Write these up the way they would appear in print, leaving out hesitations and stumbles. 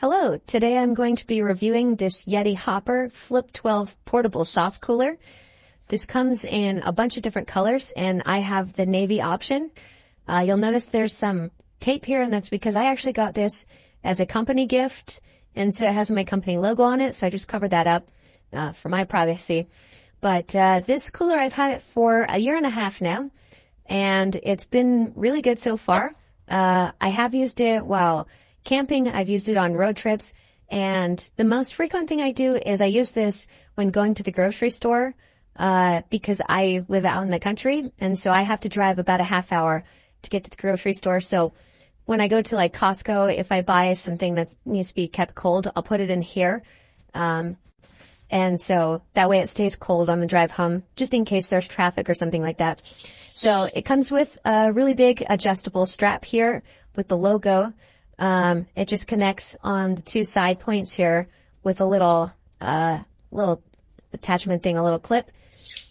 Hello, today I'm going to be reviewing this YETI Hopper Flip 12 portable soft cooler. This comes in a bunch of different colors and I have the navy option. You'll notice there's some tape here, and that's because I actually got this as a company gift, and so it has my company logo on it, so I just covered that up for my privacy. But this cooler, I've had it for a year and a half now, and it's been really good so far. I have used it while camping, I've used it on road trips, and the most frequent thing I do is I use this when going to the grocery store, because I live out in the country, and so I have to drive about a half hour to get to the grocery store. So when I go to like Costco, if I buy something that needs to be kept cold, I'll put it in here. And so that way it stays cold on the drive home, just in case there's traffic or something like that. So it comes with a really big adjustable strap here with the logo. It just connects on the two side points here with a little attachment thing, a little clip.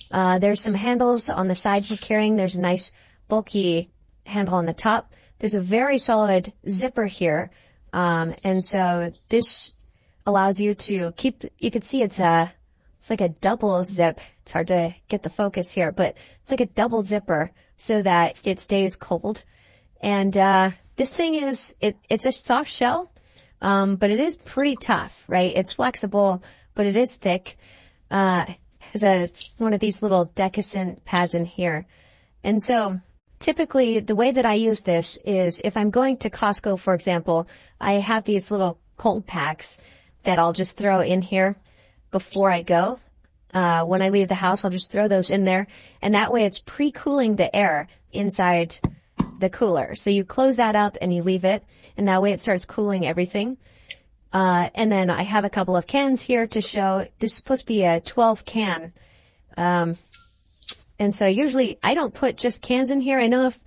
There's some handles on the side for carrying. There's a nice bulky handle on the top. There's a very solid zipper here. And so this allows you to keep, you can see it's like a double zip. It's hard to get the focus here, but it's like a double zipper so that it stays cold. And, this thing is, it's a soft shell, but it is pretty tough, right? It's flexible, but it is thick. Has one of these little decusant pads in here. And so typically the way that I use this is if I'm going to Costco, for example, I have these little cold packs that I'll just throw in here before I go. When I leave the house, I'll just throw those in there, and that way it's pre-cooling the air inside the cooler. So you close that up and you leave it, and that way it starts cooling everything. And then I have a couple of cans here to show. This is supposed to be a 12 can. And so usually I don't put just cans in here. I know if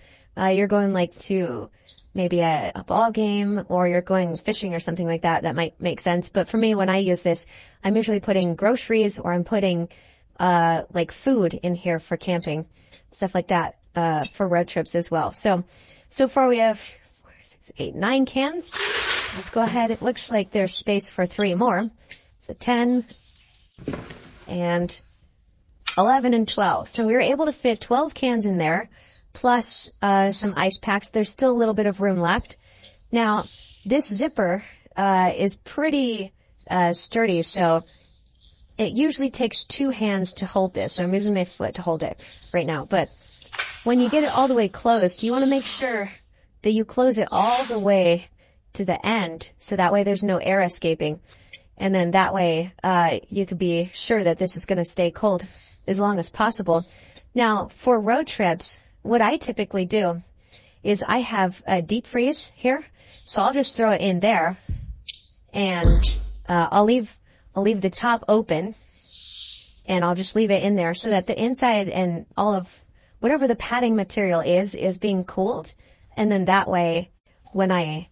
you're going like to maybe a ball game or you're going fishing or something like that, that might make sense. But for me, when I use this, I'm usually putting groceries, or I'm putting like food in here for camping, stuff like that, for road trips as well. So far we have 4, 6, 8, 9 cans. Let's go ahead. It looks like there's space for 3 more. So 10 and 11 and 12. So we were able to fit 12 cans in there, plus some ice packs. There's still a little bit of room left. Now, this zipper is pretty sturdy, so it usually takes 2 hands to hold this. So I'm using my foot to hold it right now. But when you get it all the way closed, you want to make sure that you close it all the way to the end, so that way there's no air escaping. And then that way, you could be sure that this is going to stay cold as long as possible. Now, for road trips, what I typically do is I have a deep freeze here, so I'll just throw it in there, and I'll leave the top open, and I'll just leave it in there so that the inside and all of whatever the padding material is being cooled. And then that way, when I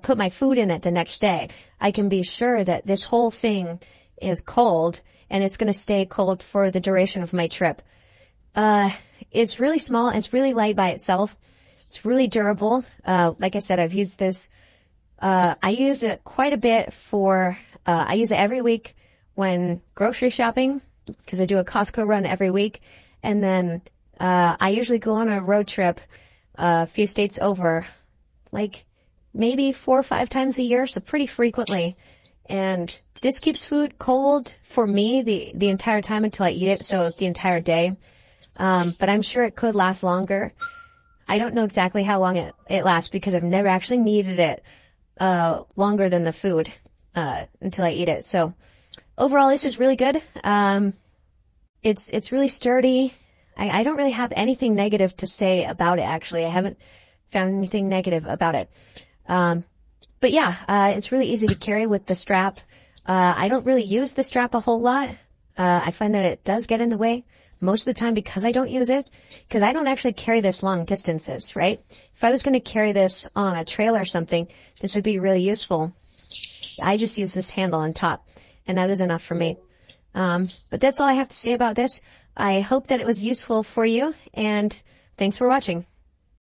put my food in it the next day, I can be sure that this whole thing is cold, and it's going to stay cold for the duration of my trip. It's really small. It's really light by itself. It's really durable. Like I said, I've used this. I use it quite a bit I use it every week when grocery shopping, because I do a Costco run every week. And then, I usually go on a road trip, a few states over, like maybe 4 or 5 times a year, so pretty frequently. And this keeps food cold for me the entire time until I eat it, so the entire day. But I'm sure it could last longer. I don't know exactly how long it lasts, because I've never actually needed it longer than the food until I eat it. So overall, this is really good. It's really sturdy. I don't really have anything negative to say about it, actually. I haven't found anything negative about it. But yeah, it's really easy to carry with the strap. I don't really use the strap a whole lot. I find that it does get in the way most of the time because I don't use it, because I don't actually carry this long distances, right? If I was going to carry this on a trail or something, this would be really useful. I just use this handle on top, and that is enough for me. But that's all I have to say about this. I hope that it was useful for you, and thanks for watching.